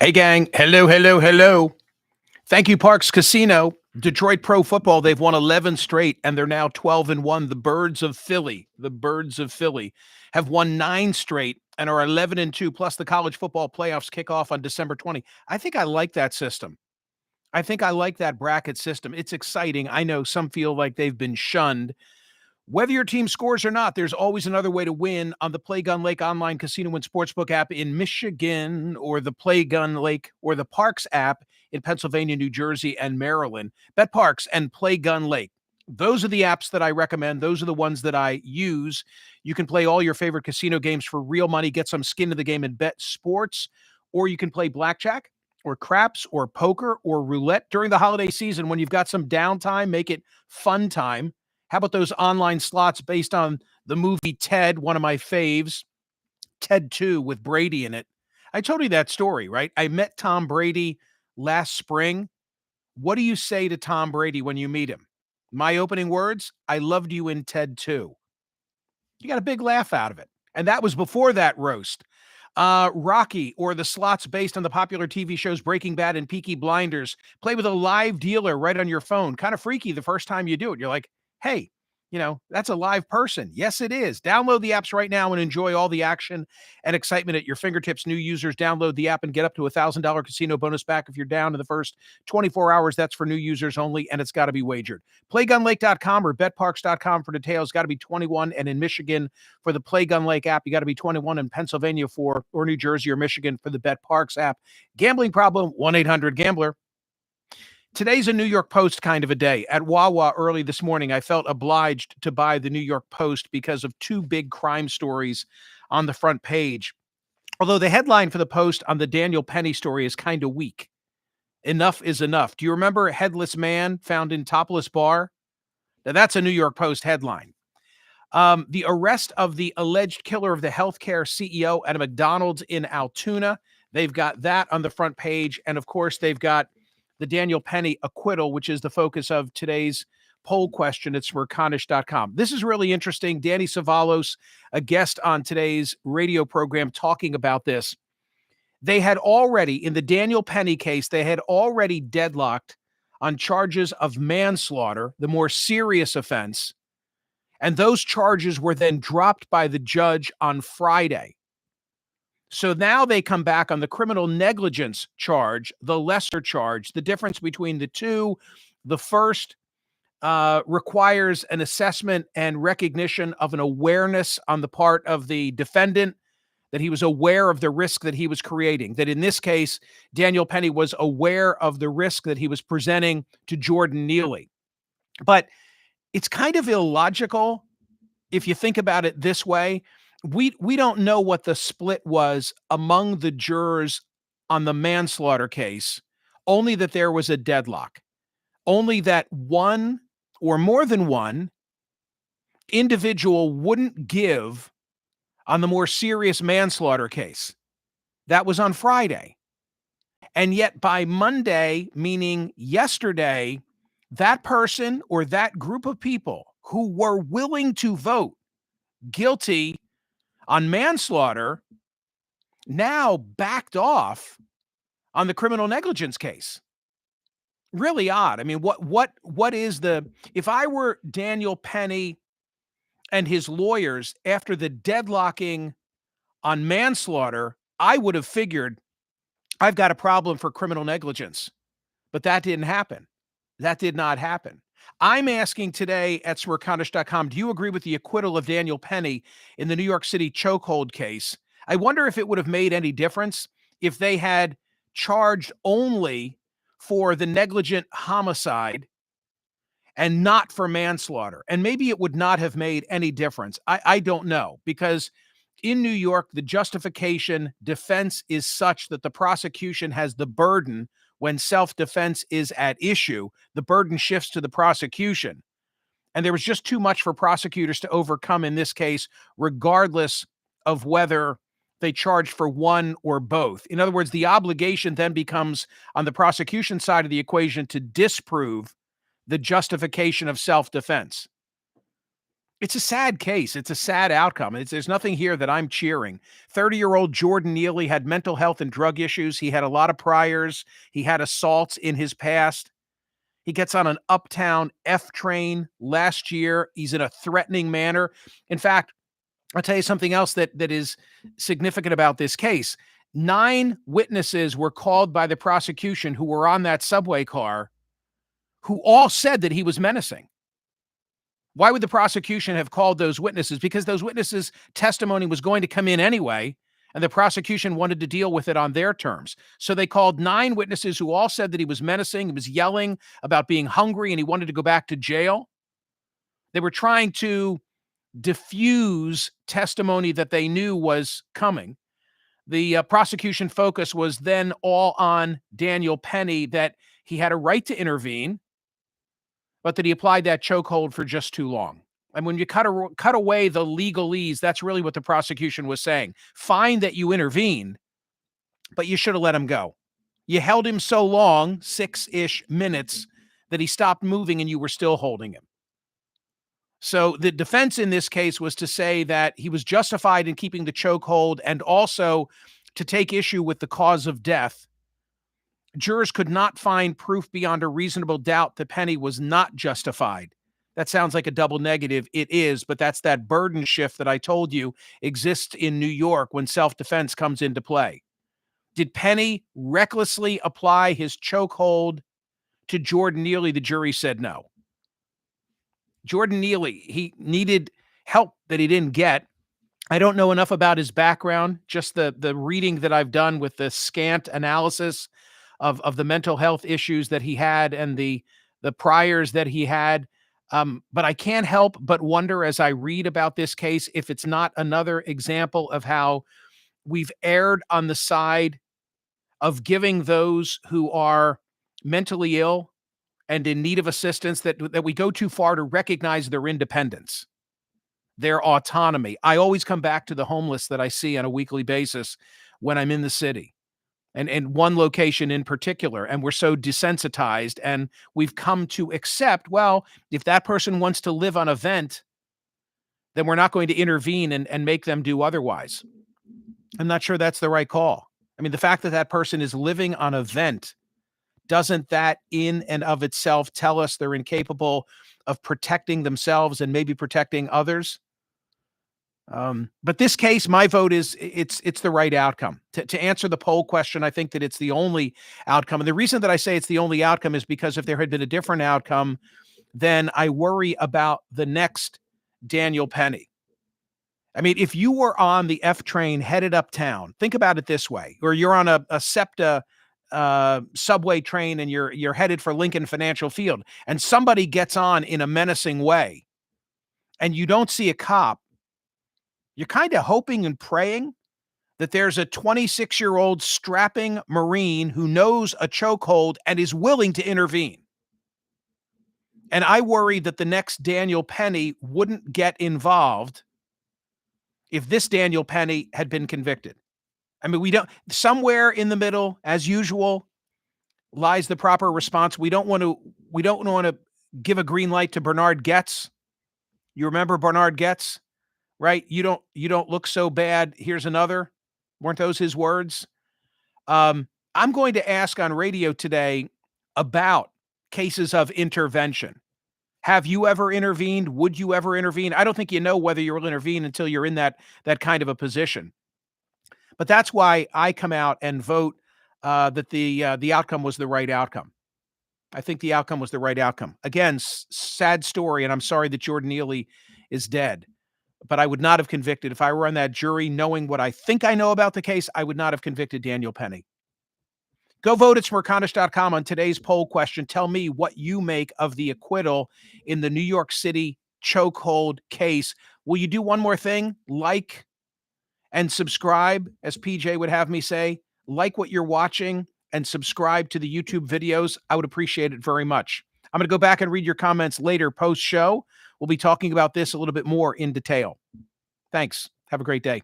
Hey, gang. Hello, hello, hello. Thank you, Parks Casino. Detroit Pro Football, they've won 11 straight and they're now 12-1. The Birds of Philly have won 9 straight and are 11-2. Plus, the college football playoffs kick off on December 20. I think I like that system. I think I like that bracket system. It's exciting. I know some feel like they've been shunned. Whether your team scores or not, there's always another way to win on the Play Gun Lake online casino and sportsbook app in Michigan, or the Play Gun Lake or the Parks app in Pennsylvania, New Jersey, and Maryland. Bet Parks and Play Gun Lake. Those are the apps that I recommend. Those are the ones that I use. You can play all your favorite casino games for real money, get some skin in the game and bet sports, or you can play blackjack or craps or poker or roulette during the holiday season. When you've got some downtime, make it fun time. How about those online slots based on the movie Ted, one of my faves, Ted 2 with Brady in it? I told you that story, right? I met Tom Brady last spring. What do you say to Tom Brady when you meet him? My opening words, I loved you in Ted 2. You got a big laugh out of it. And that was before that roast. Rocky, or the slots based on the popular TV shows Breaking Bad and Peaky Blinders. Play with a live dealer right on your phone. Kind of freaky the first time you do it. You're like, hey, that's a live person. Yes, it is. Download the apps right now and enjoy all the action and excitement at your fingertips. New users, download the app and get up to $1,000 casino bonus back if you're down in the first 24 hours. That's for new users only, and it's got to be wagered. PlayGunLake.com or BetParks.com for details. Got to be 21, and in Michigan for the Play Gun Lake app, you got to be 21, in Pennsylvania or New Jersey or Michigan for the Bet Parks app. Gambling problem, 1-800-GAMBLER. Today's a New York Post kind of a day. At Wawa early this morning, I felt obliged to buy the New York Post because of two big crime stories on the front page. Although the headline for the Post on the Daniel Penny story is kind of weak. Enough is enough. Do you remember headless man found in topless bar? Now, that's a New York Post headline. The arrest of the alleged killer of the healthcare CEO at a McDonald's in Altoona. They've got that on the front page. And of course, they've got the Daniel Penny acquittal, which is the focus of today's poll question at Smerconish.com. This is really interesting. Danny Savalos, a guest on today's radio program, talking about this. They had already, in the Daniel Penny case, they had already deadlocked on charges of manslaughter, the more serious offense. And those charges were then dropped by the judge on Friday. So now they come back on the criminal negligence charge, the lesser charge. The difference between the two, the first requires an assessment and recognition of an awareness on the part of the defendant that he was aware of the risk that he was creating. That in this case, Daniel Penny was aware of the risk that he was presenting to Jordan Neely. But it's kind of illogical if you think about it this way. We don't know what the split was among the jurors on the manslaughter case, only that there was a deadlock, only that one or more than one individual wouldn't give on the more serious manslaughter case. That was on Friday. And yet by Monday, meaning yesterday, that person or that group of people who were willing to vote guilty on manslaughter now backed off on the criminal negligence case. Really odd. I mean, what is if I were Daniel Penny and his lawyers after the deadlocking on manslaughter, I would have figured I've got a problem for criminal negligence. But that didn't happen. That did not happen. I'm asking today at Smerconish.com, do you agree with the acquittal of Daniel Penny in the New York City chokehold case? I wonder if it would have made any difference if they had charged only for the negligent homicide and not for manslaughter. And maybe it would not have made any difference. I don't know, because in New York, the justification defense is such that the prosecution has the burden. When self-defense is at issue, the burden shifts to the prosecution. And there was just too much for prosecutors to overcome in this case, regardless of whether they charged for one or both. In other words, the obligation then becomes on the prosecution side of the equation to disprove the justification of self-defense. It's a sad case. It's a sad outcome. There's nothing here that I'm cheering. 30-year-old Jordan Neely had mental health and drug issues. He had a lot of priors. He had assaults in his past. He gets on an uptown F train last year. He's in a threatening manner. In fact, I'll tell you something else that is significant about this case. 9 witnesses were called by the prosecution who were on that subway car who all said that he was menacing. Why would the prosecution have called those witnesses? Because those witnesses' testimony was going to come in anyway, and the prosecution wanted to deal with it on their terms. So they called 9 witnesses who all said that he was menacing, he was yelling about being hungry, and he wanted to go back to jail. They were trying to diffuse testimony that they knew was coming. The prosecution focus was then all on Daniel Penny, that he had a right to intervene, but that he applied that chokehold for just too long. And when you cut away the legalese, that's really what the prosecution was saying. Fine that you intervened, but you should have let him go. You held him so long, 6-ish minutes, that he stopped moving and you were still holding him. So the defense in this case was to say that he was justified in keeping the chokehold and also to take issue with the cause of death. Jurors could not find proof beyond a reasonable doubt that Penny was not justified. That sounds like a double negative. It is, but that's that burden shift that I told you exists in New York when self-defense comes into play. Did Penny recklessly apply his chokehold to Jordan Neely? The jury said no. Jordan Neely, he needed help that he didn't get. I don't know enough about his background, just the reading that I've done with the scant analysis of the mental health issues that he had and the priors that he had. But I can't help but wonder as I read about this case if it's not another example of how we've erred on the side of giving those who are mentally ill and in need of assistance, that we go too far to recognize their independence, their autonomy. I always come back to the homeless that I see on a weekly basis when I'm in the city, and one location in particular, and we're so desensitized, and we've come to accept, well, if that person wants to live on a vent, then we're not going to intervene and make them do otherwise. I'm not sure that's the right call. I mean, the fact that that person is living on a vent, doesn't that in and of itself tell us they're incapable of protecting themselves and maybe protecting others? But this case, my vote is it's the right outcome. To answer the poll question, I think that it's the only outcome. And the reason that I say it's the only outcome is because if there had been a different outcome, then I worry about the next Daniel Penny. I mean, if you were on the F train headed uptown, think about it this way, or you're on a SEPTA subway train and you're headed for Lincoln Financial Field, and somebody gets on in a menacing way and you don't see a cop, you're kind of hoping and praying that there's a 26-year-old strapping Marine who knows a chokehold and is willing to intervene. And I worry that the next Daniel Penny wouldn't get involved if this Daniel Penny had been convicted. I mean, somewhere in the middle, as usual, lies the proper response. We don't want to give a green light to Bernard Goetz. You remember Bernard Goetz, right? You don't look so bad. Here's another. Weren't those his words? I'm going to ask on radio today about cases of intervention. Have you ever intervened? Would you ever intervene? I don't think you know whether you'll intervene until you're in that kind of a position. But that's why I come out and vote that the outcome was the right outcome. I think the outcome was the right outcome. Again, sad story, and I'm sorry that Jordan Neely is dead. But I would not have convicted. If I were on that jury, knowing what I think I know about the case, I would not have convicted Daniel Penny. Go vote at Smerconish.com on today's poll question. Tell me what you make of the acquittal in the New York City chokehold case. Will you do one more thing? Like and subscribe, as PJ would have me say. Like what you're watching and subscribe to the YouTube videos. I would appreciate it very much. I'm going to go back and read your comments later post-show. We'll be talking about this a little bit more in detail. Thanks. Have a great day.